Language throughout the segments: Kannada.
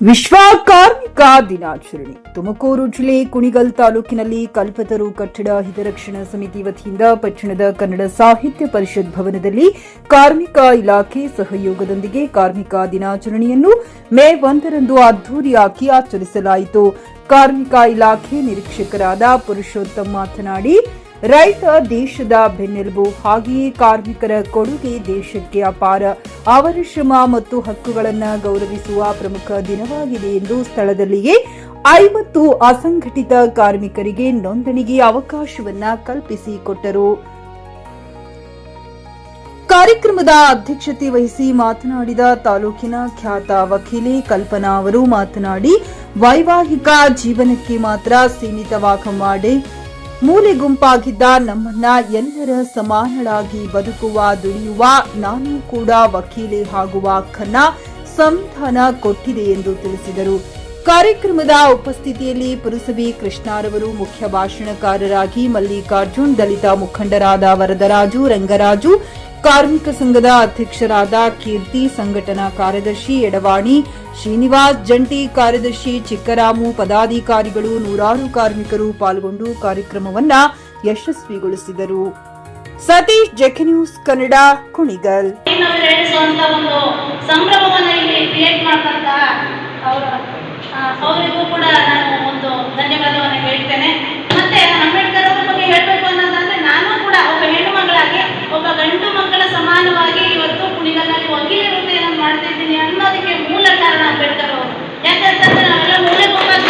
ವಿಶ್ವ ಕಾರ್ಮಿಕ ದಿನಾಚರಣೆ ತುಮಕೂರು ಜಿಲ್ಲೆ ಕುಣಿಗಲ್ ತಾಲೂಕಿನಲ್ಲಿ ಕಲ್ಪತರು ಕಟ್ಟಡ ಹಿತರಕ್ಷಣಾ ಸಮಿತಿ ವತಿಯಿಂದ ಪಟ್ಟಣದ ಕನ್ನಡ ಸಾಹಿತ್ಯ ಪರಿಷತ್ ಭವನದಲ್ಲಿ ಕಾರ್ಮಿಕ ಇಲಾಖೆ ಸಹಯೋಗದೊಂದಿಗೆ ಕಾರ್ಮಿಕ ದಿನಾಚರಣೆಯನ್ನು ಮೇ 1ರಂದು ಅದ್ದೂರಿಯಾಗಿ ಆಚರಿಸಲಾಯಿತು. ಕಾರ್ಮಿಕ ಇಲಾಖೆ ನಿರೀಕ್ಷಕರಾದ ಪುರುಷೋತ್ತಮ್ ಮಾತನಾಡಿ, ರೈತ ದೇಶದ ಬೆನ್ನೆಲುಬು, ಹಾಗೆಯೇ ಕಾರ್ಮಿಕರ ಕೊಡುಗೆ ದೇಶಕ್ಕೆ ಅಪಾರ. ಅವರ ಶ್ರಮ ಮತ್ತು ಹಕ್ಕುಗಳನ್ನು ಗೌರವಿಸುವ ಪ್ರಮುಖ ದಿನವಾಗಿದೆ ಎಂದು ಸ್ಥಳದಲ್ಲಿಯೇ 50 ಅಸಂಘಟಿತ ಕಾರ್ಮಿಕರಿಗೆ ನೋಂದಣಿಗೆ ಅವಕಾಶವನ್ನ ಕಲ್ಪಿಸಿಕೊಟ್ಟರು. ಕಾರ್ಯಕ್ರಮದ ಅಧ್ಯಕ್ಷತೆ ವಹಿಸಿ ಮಾತನಾಡಿದ ತಾಲೂಕಿನ ಖ್ಯಾತ ವಕೀಲೆ ಕಲ್ಪನಾ ಅವರು ಮಾತನಾಡಿ, ವೈವಾಹಿಕ ಜೀವನಕ್ಕೆ ಮಾತ್ರ ಸೀಮಿತವಾಗಮಾಡಿ ಮೂಲೆ ಗುಂಪಾಗಿದ್ದ ನಮ್ಮನ್ನ ಎಲ್ಲರ ಸಮಾನಳಾಗಿ ಬದುಕುವ ದುಡಿಯುವ ನಾನು ಕೂಡ ವಕೀಲೆ ಆಗುವ ಹಕ್ಕನ್ನ ಸಂವಿಧಾನ ಕೊಟ್ಟಿದೆ ಎಂದು ತಿಳಿಸಿದರು. ಕಾರ್ಯಕ್ರಮದ ಉಪಸ್ಥಿತಿಯಲ್ಲಿ ಪುರಸಭೆ ಕೃಷ್ಣರವರು ಮುಖ್ಯ ಭಾಷಣಕಾರರಾಗಿ, ಮಲ್ಲಿಕಾರ್ಜುನ್, ದಲಿತ ಮುಖಂಡರಾದ ವರದರಾಜು, ರಂಗರಾಜು, ಕಾರ್ಮಿಕ ಸಂಘದ ಅಧ್ಯಕ್ಷರಾದ ಕೀರ್ತಿ, ಸಂಘಟನಾ ಕಾರ್ಯದರ್ಶಿ ಎಡವಾಣಿ, ಶ್ರೀನಿವಾಸ್, ಜಂಟಿ ಕಾರ್ಯದರ್ಶಿ ಚಿಕ್ಕರಾಮು, ಪದಾಧಿಕಾರಿಗಳು, ನೂರಾರು ಕಾರ್ಮಿಕರು ಪಾಲ್ಗೊಂಡು ಕಾರ್ಯಕ್ರಮವನ್ನ ಯಶಸ್ವಿಗೊಳಿಸಿದರು. Satish, JK news Kannada, Kunigal. ಅವರಿಗೂ ಕೂಡ ನಾನು ಒಂದು ಧನ್ಯವಾದವನ್ನು ಹೇಳ್ತೇನೆ. ಮತ್ತೆ ಅಂಬೇಡ್ಕರ್ ಅವರ ಬಗ್ಗೆ ಹೇಳಬೇಕು ಅನ್ನೋದಾದ್ರೆ, ನಾನು ಕೂಡ ಒಬ್ಬ ಹೆಣ್ಣು ಮಗಳಾಗಿ ಒಬ್ಬ ಗಂಡು ಮಕ್ಕಳ ಸಮಾನವಾಗಿ ಇವತ್ತು ಕುಣಿಗಲ್ನಲ್ಲಿ ವಕೀಲ ವೃತ್ತಿಯನ್ನು ಮಾಡ್ತಾ ಇದ್ದೀನಿ ಅನ್ನೋದಕ್ಕೆ ಮೂಲ ಕಾರಣ ಅಂಬೇಡ್ಕರ್ ಅವರು. ಯಾಕಂತಂದ್ರೆ ನಾವೆಲ್ಲ ಮೂಲೆ ಗುಂಪಾಗಿ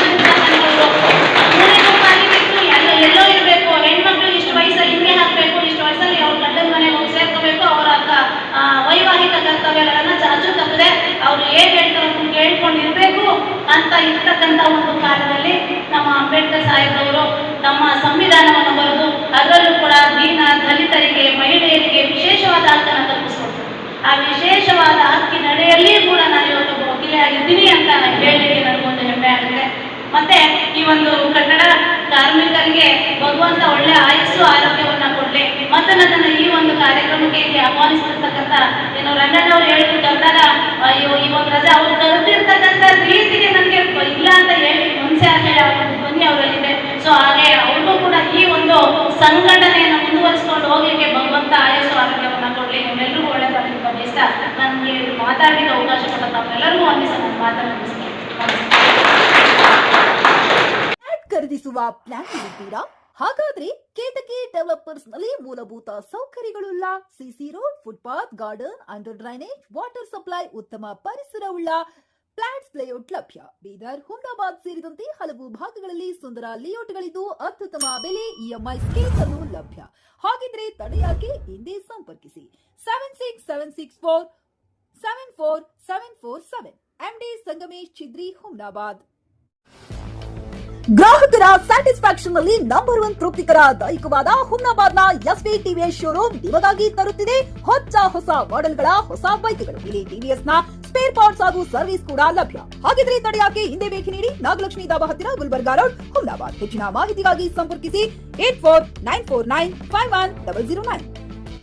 ಬಿಟ್ಟು ಎಲ್ಲೋ ಇರಬೇಕು, ಹೆಣ್ಮಕ್ಳು ಇಷ್ಟು ವಯಸ್ಸಲ್ಲಿ ಹಿಂಗೆ ಹಾಕಬೇಕು, ಇಷ್ಟು ವಯಸ್ಸಲ್ಲಿ ಅವ್ರ ಗಂಡನ ಮನೆಗೆ ಹೋಗಿ ಸೇರ್ಕೋಬೇಕು, ಅವರ ವೈವಾಹಿಕ ಕರ್ತವ್ಯಗಳನ್ನ ಚಾಚು ತಪ್ಪದೆ ಅವ್ರು ಏನ್ ಹೇಳ್ತಾರೋ ಕೇಳ್ಕೊಂಡಿರ್ಬೇಕು ಅಂತ ಇರ್ತಕ್ಕಂಥ ಒಂದು ಕಾಲದಲ್ಲಿ ನಮ್ಮ ಅಂಬೇಡ್ಕರ್ ಸಾಹೇಬರವರು ನಮ್ಮ ಸಂವಿಧಾನವನ್ನು ಬರೆದು ಅದರಲ್ಲೂ ಕೂಡ ದೀನ ದಲಿತರಿಗೆ, ಮಹಿಳೆಯರಿಗೆ ವಿಶೇಷವಾದ ಹಕ್ಕನ್ನು ಕಲ್ಪಿಸ್ಕೊಡ್ತಾರೆ. ಆ ವಿಶೇಷವಾದ ಹಕ್ಕಿನಡೆಯಲ್ಲಿ ಕೂಡ ನಾನು ಇವತ್ತು ವಕೀಲೆ ಆಗಿದ್ದೀನಿ ಅಂತ ಹೇಳಲಿಕ್ಕೆ ನನಗೊಂದು ಹೆಮ್ಮೆ ಆಗುತ್ತೆ. ಮತ್ತೆ ಈ ಒಂದು ಕನ್ನಡ ಕಾರ್ಮಿಕರಿಗೆ ಭಗವಂತ ಒಳ್ಳೆ ಆಯಸ್ಸು ಆರೋಗ್ಯವನ್ನ ಕೊಡ್ಲಿ. ಮತ್ತೆ ನನ್ನ ಈ ಒಂದು ಕಾರ್ಯಕ್ರಮಕ್ಕೆ ಇಲ್ಲಿ ಆಹ್ವಾನಿಸಿರ್ತಕ್ಕಂಥ ಏನು ರಂಗಣ್ಣವ್ರು ಹೇಳಿದ್ರು ಕರೆದಾಗ, ಅಯ್ಯೋ ಈ ಒಂದು ರಜೆ ಅವ್ರು ಕರೆದಿರ್ತಕ್ಕಂಥ ರೀತಿಗೆ ನನಗೆ ಇಲ್ಲ ಅಂತ ಹೇಳಿ ಮನಸ್ಸೆ ಆಸೆ ಧ್ವನಿ ಅವರಲ್ಲಿದೆ. ಸೊ ಹಾಗೆ ಅವ್ರಿಗೂ ಕೂಡ ಈ ಒಂದು ಸಂಘಟನೆಯನ್ನು ಮುಂದುವರಿಸಿಕೊಂಡು ಹೋಗ್ಲಿಕ್ಕೆ ಭಗವಂತ ಆಯಸ್ಸು ಆರೋಗ್ಯವನ್ನ ಕೊಡ್ಲಿ. ನಿಮ್ಮೆಲ್ಲರಿಗೂ ಒಳ್ಳೆದಾಗಲಿ ಅಂತ ಬಯಸ್ತಾ ನನಗೆ ಮಾತಾಡಲಿಕ್ಕೆ ಅವಕಾಶ ಕೊಟ್ಟ ತಮ್ಮೆಲ್ಲರಿಗೂ ಒಂದಿಸ ನಾನು ಮಾತಾಡ್ತೀನಿ. ಖರೀದಿಸುವ ಪ್ಲಾನ್ ಇದ್ದೀರಾ? ಹಾಗಾದ್ರೆ ಕೇತಕಿ ಡೆವಲಪರ್ಸ್ ನಲ್ಲಿ ಮೂಲಭೂತ ಸೌಕರ್ಯಗಳುಳ್ಳ CC road, footpath, garden, under drainage, water supply, ಉತ್ತಮ ಪರಿಸರವುಳ್ಳ ಫ್ಲಾಟ್ಸ್ ಲೇಔಟ್ ಲಭ್ಯ. ಬೀದರ್, ಹುಮ್ನಾಬಾದ್ ಸೇರಿದಂತೆ ಹಲವು ಭಾಗಗಳಲ್ಲಿ ಸುಂದರ ಲೇಔಟ್ಗಳಿದ್ದು ಅತ್ಯುತ್ತಮ ಬೆಲೆ, ಇಎಂಐ ಸ್ಕೀಮ್ಸ್ ಅನ್ನು ಲಭ್ಯ. ಹಾಗಿದ್ರೆ ತಡೆಯಾಕೆ ಹಿಂದೆ ಸಂಪರ್ಕಿಸಿ 7676474747 ಎಂಡಿ ಸಂಗಮೇಶ್ ಚಿದ್ರಿ, ಹುಮ್ನಾಬಾದ್. ಗ್ರಾಹಕರ ಸ್ಯಾಟಿಸ್ಫ್ಯಾಕ್ಷನ್ ನಲ್ಲಿ ನಂಬರ್ 1 ತೃಪ್ತಿಕರ ದೈಹಿಕವಾದ ಹುಮ್ನಾಬಾದ್ನ ಎಸ್ವಿ ಟಿವಿಎಸ್ ಶೋರೂಮ್ ನಿಮಗಾಗಿ ತರುತ್ತಿದೆ ಹೊಸ ಮಾಡೆಲ್ಗಳ ಹೊಸ ಬೈಕ್ಗಳು. ಇಲ್ಲಿ ಟಿವಿಎಸ್ ನ ಸ್ಪೇರ್ ಪಾರ್ಟ್ಸ್ ಹಾಗೂ ಸರ್ವಿಸ್ ಕೂಡ ಲಭ್ಯ. ಹಾಗಿದ್ರೆ ತಡೆಯಾಕೆ ಹಿಂದೆ ಭೇಟಿ ನೀಡಿ ನಾಗಲಕ್ಷ್ಮಿ ದಾಬಾ ಹತ್ತಿರ, ಗುಲ್ಬರ್ಗಾ ರೋಡ್, ಹುಮ್ನಾಬಾದ್. ಹೆಚ್ಚಿನ ಮಾಹಿತಿಗಾಗಿ ಸಂಪರ್ಕಿಸಿ 8494951009.